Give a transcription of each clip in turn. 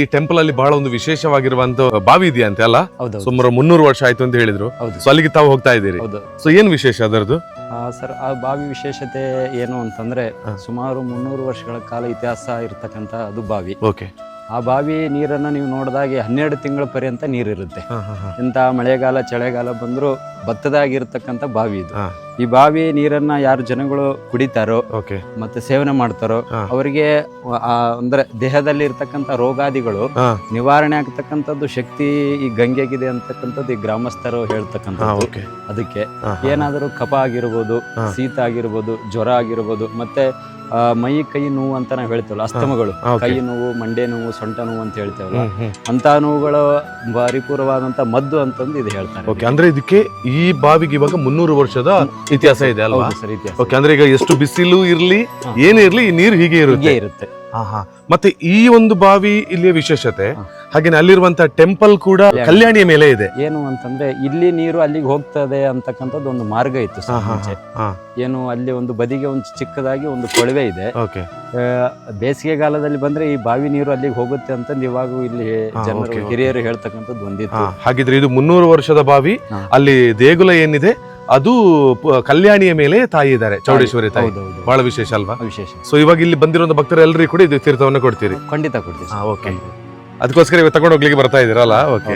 ಈ ಟೆಂಪಲ್ ಅಲ್ಲಿ ಬಹಳ ಒಂದು ವಿಶೇಷವಾಗಿರುವಂತ ಬಾವಿ ಇದೆಯಾ ಅಂತ ಅಲ್ಲ? ಸುಮಾರು 300 ವರ್ಷ ಆಯ್ತು ಅಂತ ಹೇಳಿದ್ರು. ಸೊ ಅಲ್ಲಿಗೆ ತಾವು ಹೋಗ್ತಾ ಇದ್ದೀರಿ. ಸೊ ಏನ್ ವಿಶೇಷ ಅದರದ್ದು? ಸರ್, ಆ ಬಾವಿ ವಿಶೇಷತೆ ಏನು ಅಂತಂದ್ರೆ ಸುಮಾರು 300 ವರ್ಷಗಳ ಕಾಲ ಇತಿಹಾಸ ಇರತಕ್ಕಂತ ಅದು ಬಾವಿ. ಓಕೆ. ಆ ಬಾವಿ ನೀರನ್ನ ನೀವು ನೋಡಿದಾಗೆ 12 ತಿಂಗಳ ಪರ್ಯಂತ ನೀರಿರುತ್ತೆ. ಎಂತ ಮಳೆಗಾಲ ಚಳಿಗಾಲ ಬಂದ್ರು ಭತ್ತದಾಗಿರ್ತಕ್ಕಂಥ ಬಾವಿ ಇದು. ಈ ಬಾವಿ ನೀರನ್ನ ಯಾರು ಜನಗಳು ಕುಡಿತಾರೋ ಮತ್ತೆ ಸೇವನೆ ಮಾಡ್ತಾರೋ ಅವರಿಗೆ ಅಂದ್ರೆ ದೇಹದಲ್ಲಿ ಇರ್ತಕ್ಕಂಥ ರೋಗಾದಿಗಳು ನಿವಾರಣೆ ಆಗ್ತಕ್ಕಂಥದ್ದು ಶಕ್ತಿ ಈ ಗಂಗೆಗಿದೆ ಅಂತಕ್ಕಂಥದ್ದು ಈ ಗ್ರಾಮಸ್ಥರು ಹೇಳ್ತಕ್ಕಂಥದ್ದು. ಅದಕ್ಕೆ ಏನಾದರೂ ಕಫ ಆಗಿರ್ಬೋದು, ಶೀತ ಆಗಿರ್ಬೋದು, ಜ್ವರ ಆಗಿರ್ಬೋದು, ಮತ್ತೆ ಮೈ ಕೈ ನೋವು ಅಂತ ನಾವು ಹೇಳ್ತೇವಲ್ಲ, ಅಸ್ತಮಗಳು, ಕೈ ನೋವು, ಮಂಡೆ ನೋವು, ಸೊಂಟ ನೋವು ಅಂತ ಹೇಳ್ತೇವಲ್ಲ, ಅಂತ ನೋವುಗಳ ಪರಿಪೂರ್ಣವಾದಂತ ಮದ್ದು ಅಂತಂದು ಇದು ಹೇಳ್ತಾರೆ. ಅಂದ್ರೆ ಇದಕ್ಕೆ ಈ ಬಾವಿಗೆ ಇವಾಗ 300 ವರ್ಷದ ಇತಿಹಾಸ ಇದೆ ಅಲ್ವಾ? ಓಕೆ. ಅಂದ್ರೆ ಈಗ ಎಷ್ಟು ಬಿಸಿಲು ಇರ್ಲಿ ಏನೇ ಇರ್ಲಿ ಈ ನೀರು ಹೀಗೆ ಇರುತ್ತೆ. ಮತ್ತೆ ಈ ಒಂದು ಬಾವಿ ಇಲ್ಲಿಯ ವಿಶೇಷತೆ, ಹಾಗೆ ಅಲ್ಲಿರುವಂತಹ ಟೆಂಪಲ್ ಕೂಡ ಕಲ್ಯಾಣಿಯ ಮೇಲೆ ಇದೆ. ಏನು ಅಂತಂದ್ರೆ ಇಲ್ಲಿ ನೀರು ಅಲ್ಲಿಗೆ ಹೋಗ್ತದೆ ಅಂತಕ್ಕಂಥದ್ದು ಒಂದು ಮಾರ್ಗ ಇತ್ತು ಮುಂಚೆ. ಏನು ಅಲ್ಲಿ ಒಂದು ಬದಿಗೆ ಒಂದು ಚಿಕ್ಕದಾಗಿ ಒಂದು ಕೊಳವೆ ಇದೆ. ಬೇಸಿಗೆಗಾಲದಲ್ಲಿ ಬಂದ್ರೆ ಈ ಬಾವಿ ನೀರು ಅಲ್ಲಿಗೆ ಹೋಗುತ್ತೆ ಅಂತ ಇವಾಗ ಇಲ್ಲಿ ಜನರು ಹಿರಿಯರು ಹೇಳ್ತಕ್ಕಂಥದ್ದು ಒಂದಿತ್ತು. ಹಾಗಿದ್ರೆ ಇದು 300 ವರ್ಷದ ಬಾವಿ. ಅಲ್ಲಿ ದೇಗುಲ ಏನಿದೆ ಅದು ಕಲ್ಯಾಣಿಯ ಮೇಲೆ ತಾಯಿ ಇದ್ದಾರೆ, ಚೌಡೇಶ್ವರಿ ತಾಯಿ. ಬಹಳ ವಿಶೇಷ ಅಲ್ವಾ? ವಿಶೇಷ. ಸೊ ಇವಾಗ ಇಲ್ಲಿ ಬಂದಿರೋ ಭಕ್ತರು ಎಲ್ಲರಿಗೂ ಕೂಡ ಇದು ತೀರ್ಥವನ್ನು ಕೊಡ್ತೀರಿ? ಖಂಡಿತ ಕೊಡ್ತೀವಿ. ಓಕೆ. ಅದಕ್ಕೋಸ್ಕರ ಇವಾಗ ತಗೊಂಡು ಹೋಗ್ಲಿಕ್ಕೆ ಬರ್ತಾ ಇದ್ದೀರಲ್ಲ? ಓಕೆ.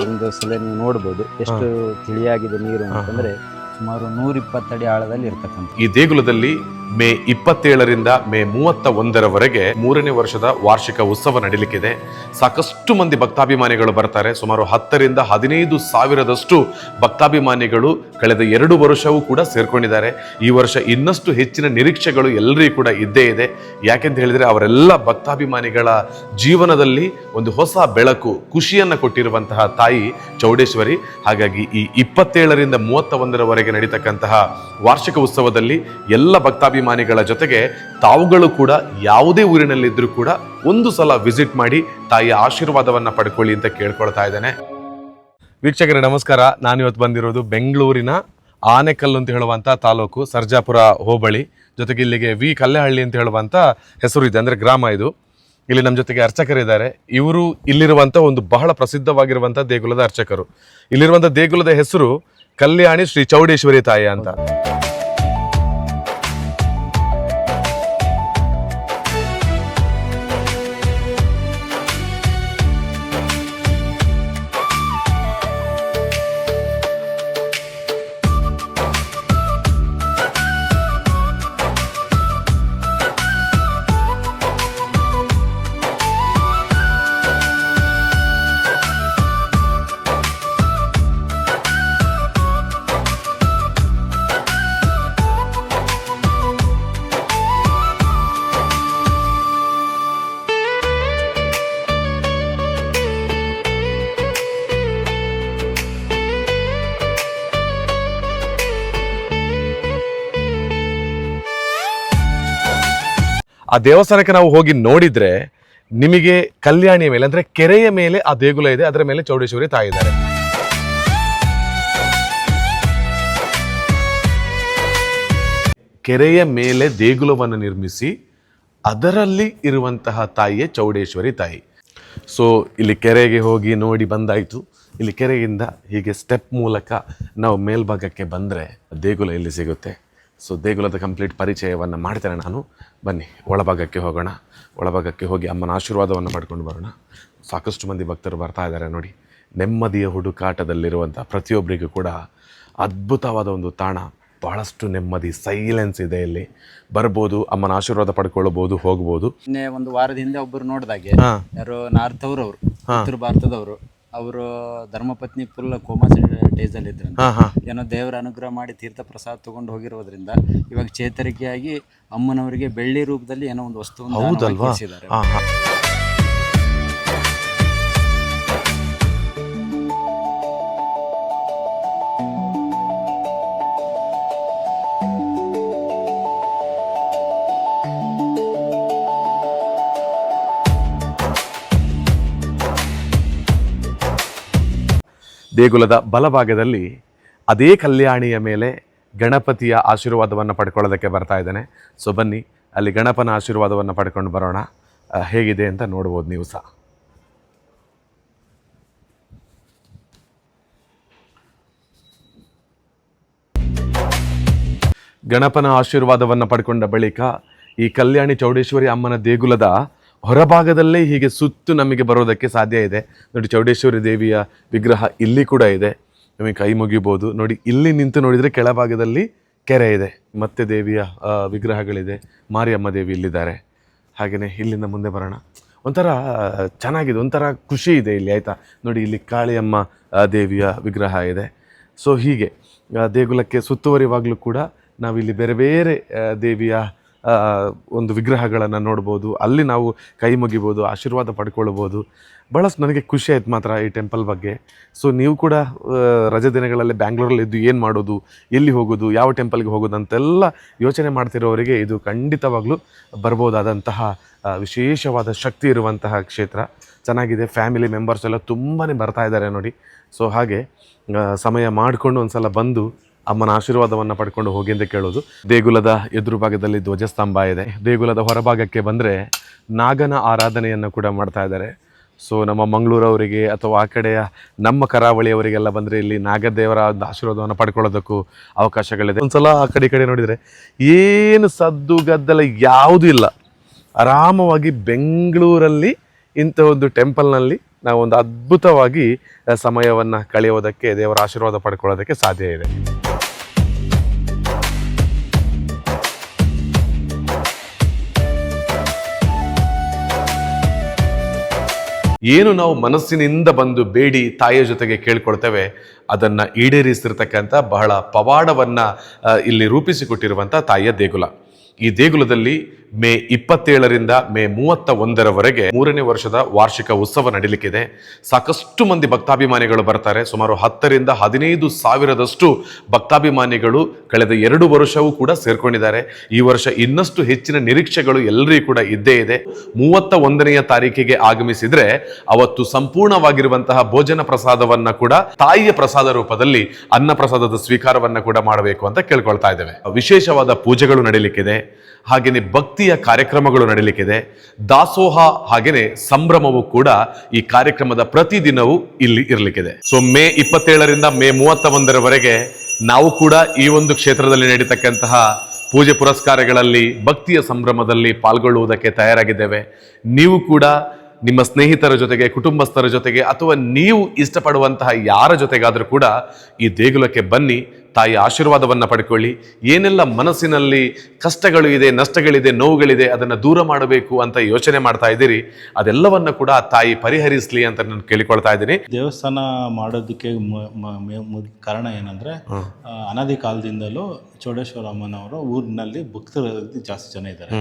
ಒಂದು ಸಲ ನೀವು ನೋಡ್ಬೋದು ಎಷ್ಟು ತಿಳಿಯಾಗಿದೆ ನೀರು ಅಂತಂದ್ರೆ ಸುಮಾರು 120 ಅಡಿ ಆಳದಲ್ಲಿ ಇರ್ತಕ್ಕಂಥ ಈ ದೇಗುಲದಲ್ಲಿ ಮೇ 27ರಿಂದ ಮೇ 31ರವರೆಗೆ 3ನೇ ವರ್ಷದ ವಾರ್ಷಿಕ ಉತ್ಸವ ನಡೀಲಿಕ್ಕಿದೆ. ಸಾಕಷ್ಟು ಮಂದಿ ಭಕ್ತಾಭಿಮಾನಿಗಳು ಬರ್ತಾರೆ. ಸುಮಾರು 10ರಿಂದ 15 ಸಾವಿರದಷ್ಟು ಭಕ್ತಾಭಿಮಾನಿಗಳು ಕಳೆದ 2 ವರ್ಷವೂ ಕೂಡ ಸೇರ್ಕೊಂಡಿದ್ದಾರೆ. ಈ ವರ್ಷ ಇನ್ನಷ್ಟು ಹೆಚ್ಚಿನ ನಿರೀಕ್ಷೆಗಳು ಎಲ್ಲರಿಗೂ ಕೂಡ ಇದ್ದೇ ಇದೆ. ಯಾಕೆಂತ ಹೇಳಿದ್ರೆ ಅವರೆಲ್ಲ ಭಕ್ತಾಭಿಮಾನಿಗಳ ಜೀವನದಲ್ಲಿ ಒಂದು ಹೊಸ ಬೆಳಕು, ಖುಷಿಯನ್ನ ಕೊಟ್ಟಿರುವಂತಹ ತಾಯಿ ಚೌಡೇಶ್ವರಿ. ಹಾಗಾಗಿ ಈ 27ರಿಂದ 31ರವರೆಗೆ ನಡೀತಕ್ಕಂತಹ ವಾರ್ಷಿಕ ಉತ್ಸವದಲ್ಲಿ ಎಲ್ಲ ಭಕ್ತಾಭಿಮಾನಿಗಳ ಜೊತೆಗೆ ತಾವುಗಳು ಕೂಡ ಯಾವುದೇ ಊರಿನಲ್ಲಿದ್ರೂ ಕೂಡ ಒಂದು ಸಲ ವಿಸಿಟ್ ಮಾಡಿ ತಾಯಿಯ ಆಶೀರ್ವಾದವನ್ನ ಪಡ್ಕೊಳ್ಳಿ ಅಂತ ಕೇಳ್ಕೊಳ್ತಾ ಇದ್ದೇನೆ. ವೀಕ್ಷಕರೇ ನಮಸ್ಕಾರ. ನಾನು ಇವತ್ತು ಬಂದಿರೋದು ಬೆಂಗಳೂರಿನ ಆನೆಕಲ್ಲು ಅಂತ ಹೇಳುವಂತ ತಾಲೂಕು, ಸರ್ಜಾಪುರ ಹೋಬಳಿ, ಜೊತೆಗೆ ಇಲ್ಲಿಗೆ ವಿ ಕಲ್ಲೆಹಳ್ಳಿ ಅಂತ ಹೇಳುವಂತ ಹೆಸರು ಇದೆ, ಅಂದ್ರೆ ಗ್ರಾಮ ಇದು. ಇಲ್ಲಿ ನಮ್ಮ ಜೊತೆಗೆ ಅರ್ಚಕರಿದ್ದಾರೆ. ಇವರು ಇಲ್ಲಿರುವಂತ ಒಂದು ಬಹಳ ಪ್ರಸಿದ್ಧವಾಗಿರುವಂತ ದೇಗುಲದ ಅರ್ಚಕರು. ಇಲ್ಲಿರುವಂತ ದೇಗುಲದ ಹೆಸರು ಕಲ್ಯಾಣಿ ಶ್ರೀ ಚೌಡೇಶ್ವರಿ ತಾಯಿ ಅಂತ. ಆ ದೇವಸ್ಥಾನಕ್ಕೆ ನಾವು ಹೋಗಿ ನೋಡಿದ್ರೆ ನಿಮಗೆ ಕಲ್ಯಾಣಿಯ ಮೇಲೆ, ಅಂದ್ರೆ ಕೆರೆಯ ಮೇಲೆ ಆ ದೇಗುಲ ಇದೆ, ಅದರ ಮೇಲೆ ಚೌಡೇಶ್ವರಿ ತಾಯಿ ಇದ್ದಾರೆ. ಕೆರೆಯ ಮೇಲೆ ದೇಗುಲವನ್ನು ನಿರ್ಮಿಸಿ ಅದರಲ್ಲಿ ಇರುವಂತಹ ತಾಯಿಯೇ ಚೌಡೇಶ್ವರಿ ತಾಯಿ. ಸೊ ಇಲ್ಲಿ ಕೆರೆಗೆ ಹೋಗಿ ನೋಡಿ ಬಂದಾಯಿತು. ಇಲ್ಲಿ ಕೆರೆಯಿಂದ ಹೀಗೆ ಸ್ಟೆಪ್ ಮೂಲಕ ನಾವು ಮೇಲ್ಭಾಗಕ್ಕೆ ಬಂದರೆ ದೇಗುಲ ಇಲ್ಲಿ ಸಿಗುತ್ತೆ. ಸೊ ದೇಗುಲದ ಕಂಪ್ಲೀಟ್ ಪರಿಚಯವನ್ನು ಮಾಡ್ತೇನೆ ನಾನು. ಬನ್ನಿ ಒಳಭಾಗಕ್ಕೆ ಹೋಗೋಣ. ಒಳಭಾಗಕ್ಕೆ ಹೋಗಿ ಅಮ್ಮನ ಆಶೀರ್ವಾದವನ್ನು ಮಾಡ್ಕೊಂಡು ಬರೋಣ. ಸಾಕಷ್ಟು ಮಂದಿ ಭಕ್ತರು ಬರ್ತಾ ಇದ್ದಾರೆ ನೋಡಿ. ನೆಮ್ಮದಿಯ ಹುಡುಕಾಟದಲ್ಲಿರುವಂಥ ಪ್ರತಿಯೊಬ್ಬರಿಗೂ ಕೂಡ ಅದ್ಭುತವಾದ ಒಂದು ತಾಣ. ಬಹಳಷ್ಟು ನೆಮ್ಮದಿ, ಸೈಲೆನ್ಸ್ ಇದೆ ಇಲ್ಲಿ. ಬರ್ಬೋದು, ಅಮ್ಮನ ಆಶೀರ್ವಾದ ಪಡ್ಕೊಳ್ಬಹುದು, ಹೋಗ್ಬೋದು. ಇನ್ನೇ ಒಂದು ವಾರದ ಹಿಂದೆ ಒಬ್ಬರು ನೋಡಿದಾಗೆ, ಯಾರು ನಾರ್ತವ್ರು, ಅವರು ಉತ್ತರ ಭಾರತದವರು, ಅವರು ಧರ್ಮಪತ್ನಿ ಫುಲ್ ಕೋಮಾ ಸ್ಟೇಜ್ ಅಲ್ಲಿ ಇದ್ರಂತೆ. ಏನೋ ದೇವರ ಅನುಗ್ರಹ ಮಾಡಿ ತೀರ್ಥ ಪ್ರಸಾದ ತಗೊಂಡು ಹೋಗಿರೋದ್ರಿಂದ ಇವಾಗ ಚೇತರಿಕೆಯಾಗಿ ಅಮ್ಮನವರಿಗೆ ಬೆಳ್ಳಿ ರೂಪದಲ್ಲಿ ಏನೋ ಒಂದು ವಸ್ತುವನ್ನು ಕೊಡಿಸಿದ್ದಾರೆ. ದೇಗುಲದ ಬಲಭಾಗದಲ್ಲಿ ಅದೇ ಕಲ್ಯಾಣಿಯ ಮೇಲೆ ಗಣಪತಿಯ ಆಶೀರ್ವಾದವನ್ನು ಪಡ್ಕೊಳ್ಳೋದಕ್ಕೆ ಬರ್ತಾ ಇದ್ದಾನೆ. ಸೊ ಬನ್ನಿ ಅಲ್ಲಿ ಗಣಪನ ಆಶೀರ್ವಾದವನ್ನು ಪಡ್ಕೊಂಡು ಬರೋಣ. ಹೇಗಿದೆ ಅಂತ ನೋಡ್ಬೋದು ನೀವು ಸಹ. ಗಣಪನ ಆಶೀರ್ವಾದವನ್ನು ಪಡ್ಕೊಂಡ ಬಳಿಕ ಈ ಕಲ್ಯಾಣಿ ಚೌಡೇಶ್ವರಿ ಅಮ್ಮನ ದೇಗುಲದ ಹೊರಭಾಗದಲ್ಲೇ ಹೀಗೆ ಸುತ್ತು ನಮಗೆ ಬರೋದಕ್ಕೆ ಸಾಧ್ಯ ಇದೆ. ನೋಡಿ, ಚೌಡೇಶ್ವರಿ ದೇವಿಯ ವಿಗ್ರಹ ಇಲ್ಲಿ ಕೂಡ ಇದೆ, ನಮಗೆ ಕೈ ಮುಗಿಬೋದು. ನೋಡಿ, ಇಲ್ಲಿ ನಿಂತು ನೋಡಿದರೆ ಕೆಳಭಾಗದಲ್ಲಿ ಕೆರೆ ಇದೆ, ಮತ್ತೆ ದೇವಿಯ ವಿಗ್ರಹಗಳಿದೆ. ಮಾರಿಯಮ್ಮ ದೇವಿ ಇಲ್ಲಿದ್ದಾರೆ. ಹಾಗೆಯೇ ಇಲ್ಲಿಂದ ಮುಂದೆ ಬರೋಣ. ಒಂಥರ ಚೆನ್ನಾಗಿದೆ, ಒಂಥರ ಖುಷಿ ಇದೆ ಇಲ್ಲಿ, ಆಯಿತಾ. ನೋಡಿ, ಇಲ್ಲಿ ಕಾಳಿಯಮ್ಮ ದೇವಿಯ ವಿಗ್ರಹ ಇದೆ. ಸೊ ಹೀಗೆ ದೇಗುಲಕ್ಕೆ ಸುತ್ತುವರಿವಾಗಲೂ ಕೂಡ ನಾವಿಲ್ಲಿ ಬೇರೆ ಬೇರೆ ದೇವಿಯ ಒಂದು ವಿಗ್ರಹಗಳನ್ನು ನೋಡ್ಬೋದು. ಅಲ್ಲಿ ನಾವು ಕೈ ಮುಗಿಬೋದು, ಆಶೀರ್ವಾದ ಪಡ್ಕೊಳ್ಬೋದು. ಭಾಳಷ್ಟು ನನಗೆ ಖುಷಿ ಆಯ್ತು ಮಾತ್ರ ಈ ಟೆಂಪಲ್ ಬಗ್ಗೆ. ಸೊ ನೀವು ಕೂಡ ರಜೆ ದಿನಗಳಲ್ಲಿ ಬ್ಯಾಂಗ್ಳೂರಲ್ಲಿ ಇದ್ದು ಏನು ಮಾಡೋದು, ಎಲ್ಲಿ ಹೋಗೋದು, ಯಾವ ಟೆಂಪಲ್ಗೆ ಹೋಗೋದು ಅಂತೆಲ್ಲ ಯೋಚನೆ ಮಾಡ್ತಿರೋವರಿಗೆ ಇದು ಖಂಡಿತವಾಗ್ಲೂ ಬರ್ಬೋದಾದಂತಹ ವಿಶೇಷವಾದ ಶಕ್ತಿ ಇರುವಂತಹ ಕ್ಷೇತ್ರ. ಚೆನ್ನಾಗಿದೆ. ಫ್ಯಾಮಿಲಿ ಮೆಂಬರ್ಸ್ ಎಲ್ಲ ತುಂಬಾ ಬರ್ತಾ ಇದ್ದಾರೆ ನೋಡಿ. ಸೊ ಹಾಗೆ ಸಮಯ ಮಾಡಿಕೊಂಡು ಒಂದು ಸಲ ಬಂದು ಅಮ್ಮನ ಆಶೀರ್ವಾದವನ್ನು ಪಡ್ಕೊಂಡು ಹೋಗಿ ಅಂತ ಕೇಳೋದು. ದೇಗುಲದ ಎದುರು ಭಾಗದಲ್ಲಿ ಧ್ವಜಸ್ತಂಭ ಇದೆ. ದೇಗುಲದ ಹೊರಭಾಗಕ್ಕೆ ಬಂದರೆ ನಾಗನ ಆರಾಧನೆಯನ್ನು ಕೂಡ ಮಾಡ್ತಾ ಇದ್ದಾರೆ. ಸೊ ನಮ್ಮ ಮಂಗಳೂರವರಿಗೆ ಅಥವಾ ಆ ಕಡೆಯ ನಮ್ಮ ಕರಾವಳಿಯವರಿಗೆಲ್ಲ ಬಂದರೆ ಇಲ್ಲಿ ನಾಗದೇವರ ಆಶೀರ್ವಾದವನ್ನು ಪಡ್ಕೊಳ್ಳೋದಕ್ಕೂ ಅವಕಾಶಗಳಿದೆ. ಒಂದ್ಸಲ ಆ ಕಡೆ ನೋಡಿದರೆ ಏನು ಸದ್ದು ಗದ್ದಲ ಯಾವುದೂ ಇಲ್ಲ. ಆರಾಮವಾಗಿ ಬೆಂಗಳೂರಲ್ಲಿ ಇಂಥ ಒಂದು ಟೆಂಪಲ್ನಲ್ಲಿ ನಾವೊಂದು ಅದ್ಭುತವಾಗಿ ಸಮಯವನ್ನು ಕಳೆಯೋದಕ್ಕೆ, ದೇವರ ಆಶೀರ್ವಾದ ಪಡ್ಕೊಳ್ಳೋದಕ್ಕೆ ಸಾಧ್ಯ ಇದೆ. ಏನು ನಾವು ಮನಸ್ಸಿನಿಂದ ಬಂದು ಬೇಡಿ ತಾಯಿಯ ಜೊತೆಗೆ ಕೇಳ್ಕೊಳ್ತೇವೆ, ಅದನ್ನು ಈಡೇರಿಸಿರ್ತಕ್ಕಂಥ ಬಹಳ ಪವಾಡವನ್ನು ಇಲ್ಲಿ ರೂಪಿಸಿಕೊಟ್ಟಿರುವಂಥ ತಾಯಿಯ ದೇಗುಲ. ಈ ದೇಗುಲದಲ್ಲಿ ಮೇ 27ರಿಂದ ಮೇ 31ರವರೆಗೆ 3ನೇ ವರ್ಷದ ವಾರ್ಷಿಕ ಉತ್ಸವ ನಡೀಲಿಕ್ಕಿದೆ. ಸಾಕಷ್ಟು ಮಂದಿ ಭಕ್ತಾಭಿಮಾನಿಗಳು ಬರ್ತಾರೆ. ಸುಮಾರು 10ರಿಂದ 15 ಸಾವಿರದಷ್ಟು ಭಕ್ತಾಭಿಮಾನಿಗಳು ಕಳೆದ 2 ವರ್ಷವೂ ಕೂಡ ಸೇರ್ಕೊಂಡಿದ್ದಾರೆ. ಈ ವರ್ಷ ಇನ್ನಷ್ಟು ಹೆಚ್ಚಿನ ನಿರೀಕ್ಷೆಗಳು ಎಲ್ಲರಿಗೂ ಕೂಡ ಇದ್ದೇ ಇದೆ. 31ನೆಯ ತಾರೀಕಿಗೆ ಆಗಮಿಸಿದ್ರೆ ಅವತ್ತು ಸಂಪೂರ್ಣವಾಗಿರುವಂತಹ ಭೋಜನ ಪ್ರಸಾದವನ್ನ ಕೂಡ ತಾಯಿಯ ಪ್ರಸಾದ ರೂಪದಲ್ಲಿ ಅನ್ನ ಪ್ರಸಾದದ ಸ್ವೀಕಾರವನ್ನ ಕೂಡ ಮಾಡಬೇಕು ಅಂತ ಕೇಳ್ಕೊಳ್ತಾ ಇದ್ದೇವೆ. ವಿಶೇಷವಾದ ಪೂಜೆಗಳು ನಡೀಲಿಕ್ಕಿದೆ. ಹಾಗೆಯೇ ಭಕ್ತಿಯ ಕಾರ್ಯಕ್ರಮಗಳು ನಡೀಲಿಕ್ಕಿದೆ. ದಾಸೋಹ ಹಾಗೆಯೇ ಸಂಭ್ರಮವು ಕೂಡ ಈ ಕಾರ್ಯಕ್ರಮದ ಪ್ರತಿದಿನವೂ ಇಲ್ಲಿ ಇರಲಿಕ್ಕಿದೆ. ಸೊ ಮೇ 27ರಿಂದ ಮೇ 31ರವರೆಗೆ ನಾವು ಕೂಡ ಈ ಒಂದು ಕ್ಷೇತ್ರದಲ್ಲಿ ನಡೀತಕ್ಕಂತಹ ಪೂಜೆ ಪುರಸ್ಕಾರಗಳಲ್ಲಿ ಭಕ್ತಿಯ ಸಂಭ್ರಮದಲ್ಲಿ ಪಾಲ್ಗೊಳ್ಳುವುದಕ್ಕೆ ತಯಾರಾಗಿದ್ದೇವೆ. ನೀವು ಕೂಡ ನಿಮ್ಮ ಸ್ನೇಹಿತರ ಜೊತೆಗೆ, ಕುಟುಂಬಸ್ಥರ ಜೊತೆಗೆ ಅಥವಾ ನೀವು ಇಷ್ಟಪಡುವಂತಹ ಯಾರ ಜೊತೆಗಾದರೂ ಕೂಡ ಈ ದೇಗುಲಕ್ಕೆ ಬನ್ನಿ, ತಾಯಿ ಆಶೀರ್ವಾದವನ್ನು ಪಡ್ಕೊಳ್ಳಿ. ಏನೆಲ್ಲ ಮನಸ್ಸಿನಲ್ಲಿ ಕಷ್ಟಗಳು ಇದೆ, ನಷ್ಟಗಳಿದೆ, ನೋವುಗಳಿದೆ, ಅದನ್ನು ದೂರ ಮಾಡಬೇಕು ಅಂತ ಯೋಚನೆ ಮಾಡ್ತಾ ಇದ್ದೀರಿ, ಅದೆಲ್ಲವನ್ನು ಕೂಡ ತಾಯಿ ಪರಿಹರಿಸಲಿ ಅಂತ ನಾನು ಕೇಳಿಕೊಳ್ತಾ ಇದ್ದೀನಿ. ದೇವಸ್ಥಾನ ಮಾಡೋದಕ್ಕೆ ಕಾರಣ ಏನಂದ್ರೆ, ಅನಾದಿ ಕಾಲದಿಂದಲೂ ಚೌಡೇಶ್ವರ ಅಮ್ಮನವರು ಊರಿನಲ್ಲಿ ಭಕ್ತರು ಜಾಸ್ತಿ ಜನ ಇದ್ದಾರೆ.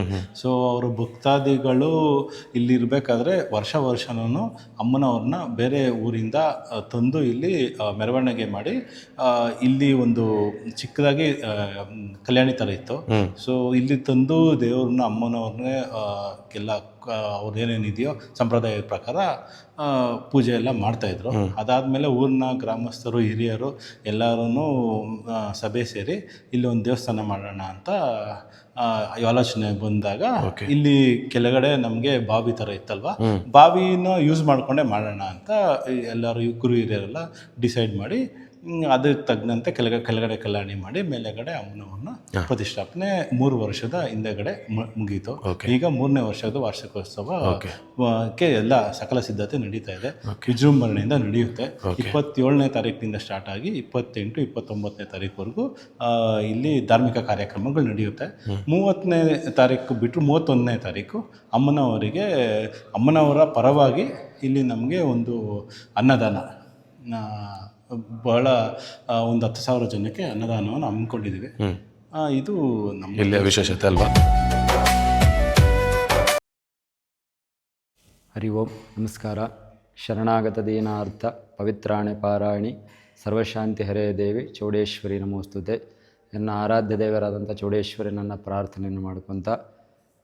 ಸೊ ಅವರು ಭಕ್ತಾದಿಗಳು ಇಲ್ಲಿ ಇರಬೇಕಾದ್ರೆ ವರ್ಷನೂ ಅಮ್ಮನವ್ರನ್ನ ಬೇರೆ ಊರಿಂದ ತಂದು ಇಲ್ಲಿ ಮೆರವಣಿಗೆ ಮಾಡಿ ಇಲ್ಲಿ ಒಂದು ಚಿಕ್ಕದಾಗಿ ಕಲ್ಯಾಣಿ ಥರ ಇತ್ತು. ಸೊ ಇಲ್ಲಿ ತಂದು ದೇವ್ರನ್ನ ಅಮ್ಮನವ್ರನ್ನೇ ಎಲ್ಲ ಅವ್ರದ್ದೇನೇನಿದೆಯೋ ಸಂಪ್ರದಾಯದ ಪ್ರಕಾರ ಪೂಜೆ ಎಲ್ಲ ಮಾಡ್ತಾಯಿದ್ರು. ಅದಾದಮೇಲೆ ಊರಿನ ಗ್ರಾಮಸ್ಥರು, ಹಿರಿಯರು ಎಲ್ಲರೂ ಸಭೆ ಸೇರಿ ಇಲ್ಲಿ ಒಂದು ದೇವಸ್ಥಾನ ಮಾಡೋಣ ಅಂತ ಆಲೋಚನೆ ಬಂದಾಗ, ಇಲ್ಲಿ ಕೆಳಗಡೆ ನಮಗೆ ಬಾವಿ ಥರ ಇತ್ತಲ್ವ, ಬಾವಿನ ಯೂಸ್ ಮಾಡಿಕೊಂಡೇ ಮಾಡೋಣ ಅಂತ ಎಲ್ಲರೂ ಗುರು ಹಿರಿಯರೆಲ್ಲ ಡಿಸೈಡ್ ಮಾಡಿ ಅದಕ್ಕೆ ತಗ್ನಂತೆ ಕೆಳಗಡೆ ಕಲ್ಯಾಣಿ ಮಾಡಿ ಮೇಲೆಗಡೆ ಅಮ್ಮನವ್ರನ್ನ ಪ್ರತಿಷ್ಠಾಪನೆ 3 ವರ್ಷದ ಹಿಂದೆಗಡೆ ಮುಗೀತು. ಈಗ 3ನೇ ವರ್ಷದ ವಾರ್ಷಿಕೋತ್ಸವಕ್ಕೆ ಎಲ್ಲ ಸಕಲ ಸಿದ್ಧತೆ ನಡೀತಾ ಇದೆ. ವಿಜೃಂಭಣೆಯಿಂದ ನಡೆಯುತ್ತೆ. 27ನೇ ತಾರೀಕಿನಿಂದ ಸ್ಟಾರ್ಟ್ ಆಗಿ 28, 29ನೇ ತಾರೀಕುವರೆಗೂ ಇಲ್ಲಿ ಧಾರ್ಮಿಕ ಕಾರ್ಯಕ್ರಮಗಳು ನಡೆಯುತ್ತೆ. 30ನೇ ತಾರೀಕು ಬಿಟ್ಟರು 31ನೇ ತಾರೀಕು ಅಮ್ಮನವರ ಪರವಾಗಿ ಇಲ್ಲಿ ನಮಗೆ ಒಂದು ಅನ್ನದಾನ, ಬಹಳ ಒಂದು 10,000 ಜನಕ್ಕೆ ಅನ್ನದಾನವನ್ನು ಹಮ್ಮಿಕೊಂಡಿದ್ದೀವಿ. ಇದು ನಮ್ಮ ಇಲ್ಲಿಯ ವಿಶೇಷತೆ ಅಲ್ವಾ. ಹರಿ ಓಂ, ನಮಸ್ಕಾರ. ಶರಣಾಗತ ದೀನಾರ್ಥ ಪವಿತ್ರಾಣಿ ಪಾರಾಯಣಿ ಸರ್ವಶಾಂತಿ ಹರೇ ದೇವಿ ಚೌಡೇಶ್ವರಿ ನಮೋಸ್ತುತೆ. ನನ್ನ ಆರಾಧ್ಯ ದೇವರಾದಂಥ ಚೌಡೇಶ್ವರಿ ನನ್ನ ಪ್ರಾರ್ಥನೆಯನ್ನು ಮಾಡ್ಕೊತ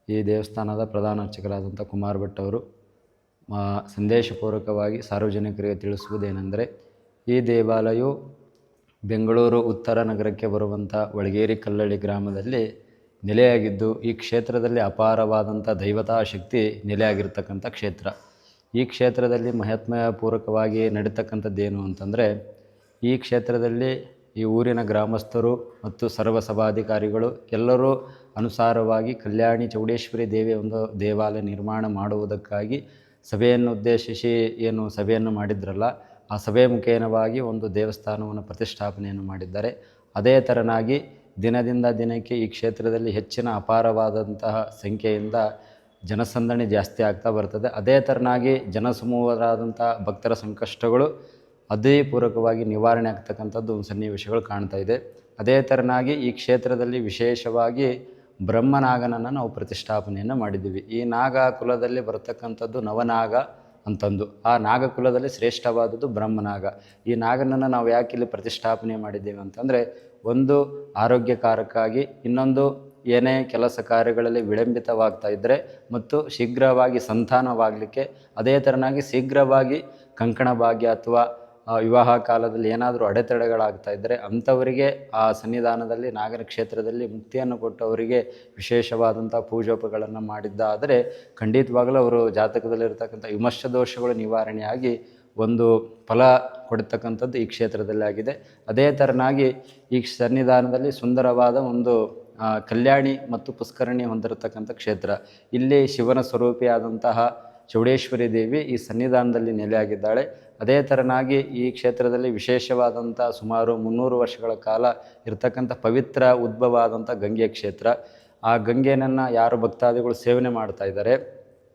ಈ ದೇವಸ್ಥಾನದ ಪ್ರಧಾನ ಅರ್ಚಕರಾದಂಥ ಕುಮಾರ್ ಭಟ್ ಅವರು ಸಂದೇಶಪೂರ್ವಕವಾಗಿ ಸಾರ್ವಜನಿಕರಿಗೆ ತಿಳಿಸುವುದೇನೆಂದರೆ, ಈ ದೇವಾಲಯವು ಬೆಂಗಳೂರು ಉತ್ತರ ನಗರಕ್ಕೆ ಬರುವಂಥ ಒಳಗೇರಿ ಕಲ್ಲಳ್ಳಿ ಗ್ರಾಮದಲ್ಲಿ ನೆಲೆಯಾಗಿದ್ದು, ಈ ಕ್ಷೇತ್ರದಲ್ಲಿ ಅಪಾರವಾದಂಥ ದೈವತಾ ಶಕ್ತಿ ನೆಲೆಯಾಗಿರ್ತಕ್ಕಂಥ ಕ್ಷೇತ್ರ. ಈ ಕ್ಷೇತ್ರದಲ್ಲಿ ಮಹಾತ್ಮಪೂರ್ವಕವಾಗಿ ನಡೀತಕ್ಕಂಥದ್ದೇನು ಅಂತಂದರೆ, ಈ ಕ್ಷೇತ್ರದಲ್ಲಿ ಈ ಊರಿನ ಗ್ರಾಮಸ್ಥರು ಮತ್ತು ಸರ್ವ ಸಭಾಧಿಕಾರಿಗಳು ಎಲ್ಲರೂ ಅನುಸಾರವಾಗಿ ಕಲ್ಯಾಣಿ ಚೌಡೇಶ್ವರಿ ದೇವಿಯ ಒಂದು ದೇವಾಲಯ ನಿರ್ಮಾಣ ಮಾಡುವುದಕ್ಕಾಗಿ ಸಭೆಯನ್ನು ಉದ್ದೇಶಿಸಿ ಏನು ಸಭೆಯನ್ನು ಮಾಡಿದ್ರಲ್ಲ, ಆ ಸಭೆ ಮುಖೇನವಾಗಿ ಒಂದು ದೇವಸ್ಥಾನವನ್ನು ಪ್ರತಿಷ್ಠಾಪನೆಯನ್ನು ಮಾಡಿದ್ದಾರೆ. ಅದೇ ಥರನಾಗಿ ದಿನದಿಂದ ದಿನಕ್ಕೆ ಈ ಕ್ಷೇತ್ರದಲ್ಲಿ ಹೆಚ್ಚಿನ ಅಪಾರವಾದಂತಹ ಸಂಖ್ಯೆಯಿಂದ ಜನಸಂದಣಿ ಜಾಸ್ತಿ ಆಗ್ತಾ ಬರ್ತದೆ. ಅದೇ ಥರನಾಗಿ ಜನಸಮೂಹರಾದಂಥ ಭಕ್ತರ ಸಂಕಷ್ಟಗಳು ಅಧೀಪೂರ್ವಕವಾಗಿ ನಿವಾರಣೆ ಆಗ್ತಕ್ಕಂಥದ್ದು ಒಂದು ಸನ್ನಿವೇಶಗಳು ಕಾಣ್ತಾ ಇದೆ. ಅದೇ ಥರನಾಗಿ ಈ ಕ್ಷೇತ್ರದಲ್ಲಿ ವಿಶೇಷವಾಗಿ ಬ್ರಹ್ಮನಾಗನನ್ನು ನಾವು ಪ್ರತಿಷ್ಠಾಪನೆಯನ್ನು ಮಾಡಿದ್ದೀವಿ. ಈ ನಾಗ ಕುಲದಲ್ಲಿ ಬರತಕ್ಕಂಥದ್ದು ನವನಾಗ ಅಂತಂದು, ಆ ನಾಗಕುಲದಲ್ಲಿ ಶ್ರೇಷ್ಠವಾದದ್ದು ಬ್ರಹ್ಮನಾಗ. ಈ ನಾಗನನ್ನು ನಾವು ಯಾಕೆ ಇಲ್ಲಿ ಪ್ರತಿಷ್ಠಾಪನೆ ಮಾಡಿದ್ದೇವೆ ಅಂತಂದರೆ, ಒಂದು ಆರೋಗ್ಯಕಾರಕ್ಕಾಗಿ, ಇನ್ನೊಂದು ಏನೇ ಕೆಲಸ ಕಾರ್ಯಗಳಲ್ಲಿ ವಿಳಂಬಿತವಾಗ್ತಾ ಇದ್ದರೆ ಮತ್ತು ಶೀಘ್ರವಾಗಿ ಸಂತಾನವಾಗಲಿಕ್ಕೆ, ಅದೇ ಥರನಾಗಿ ಶೀಘ್ರವಾಗಿ ಕಂಕಣ ಭಾಗ್ಯ ಅಥವಾ ವಿವಾಹ ಕಾಲದಲ್ಲಿ ಏನಾದರೂ ಅಡೆತಡೆಗಳಾಗ್ತಾ ಇದ್ದರೆ ಅಂಥವರಿಗೆ ಆ ಸನ್ನಿಧಾನದಲ್ಲಿ ನಾಗರ ಕ್ಷೇತ್ರದಲ್ಲಿ ಮುಕ್ತಿಯನ್ನು ಕೊಟ್ಟು ಅವರಿಗೆ ವಿಶೇಷವಾದಂಥ ಪೂಜೋಪಗಳನ್ನು ಮಾಡಿದ್ದಾದರೆ ಖಂಡಿತವಾಗಲೂ ಅವರು ಜಾತಕದಲ್ಲಿರ್ತಕ್ಕಂಥ ವಿಮರ್ಶ ದೋಷಗಳು ನಿವಾರಣೆಯಾಗಿ ಒಂದು ಫಲ ಕೊಡ್ತಕ್ಕಂಥದ್ದು ಈ ಕ್ಷೇತ್ರದಲ್ಲಿ ಆಗಿದೆ. ಅದೇ ಥರನಾಗಿ ಈ ಸನ್ನಿಧಾನದಲ್ಲಿ ಸುಂದರವಾದ ಒಂದು ಕಲ್ಯಾಣಿ ಮತ್ತು ಪುಷ್ಕರಣಿ ಹೊಂದಿರತಕ್ಕಂಥ ಕ್ಷೇತ್ರ. ಇಲ್ಲಿ ಶಿವನ ಸ್ವರೂಪಿಯಾದಂತಹ ಚೌಡೇಶ್ವರಿ ದೇವಿ ಈ ಸನ್ನಿಧಾನದಲ್ಲಿ ನೆಲೆಯಾಗಿದ್ದಾಳೆ. ಅದೇ ಥರನಾಗಿ ಈ ಕ್ಷೇತ್ರದಲ್ಲಿ ವಿಶೇಷವಾದಂಥ ಸುಮಾರು 300 ವರ್ಷಗಳ ಕಾಲ ಇರತಕ್ಕಂಥ ಪವಿತ್ರ ಉದ್ಭವ ಆದಂಥ ಗಂಗೆ ಕ್ಷೇತ್ರ. ಆ ಗಂಗೆಯನ್ನು ಯಾರು ಭಕ್ತಾದಿಗಳು ಸೇವನೆ ಮಾಡ್ತಾ ಇದ್ದಾರೆ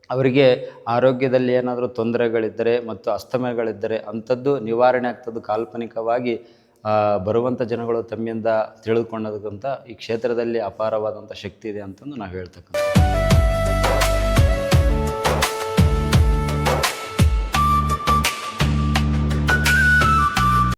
ಅವರಿಗೆ ಆರೋಗ್ಯದಲ್ಲಿ ಏನಾದರೂ ತೊಂದರೆಗಳಿದ್ದರೆ ಮತ್ತು ಅಸ್ತಮಯಗಳಿದ್ದರೆ ಅಂಥದ್ದು ನಿವಾರಣೆ ಆಗ್ತದ್ದು ಕಾಲ್ಪನಿಕವಾಗಿ ಬರುವಂಥ ಜನಗಳು ತಮ್ಮಿಂದ ತಿಳಿದುಕೊಂಡದಕ್ಕಂಥ ಈ ಕ್ಷೇತ್ರದಲ್ಲಿ ಅಪಾರವಾದಂಥ ಶಕ್ತಿ ಇದೆ ಅಂತಂದು ನಾವು ಹೇಳ್ತಕ್ಕಂಥ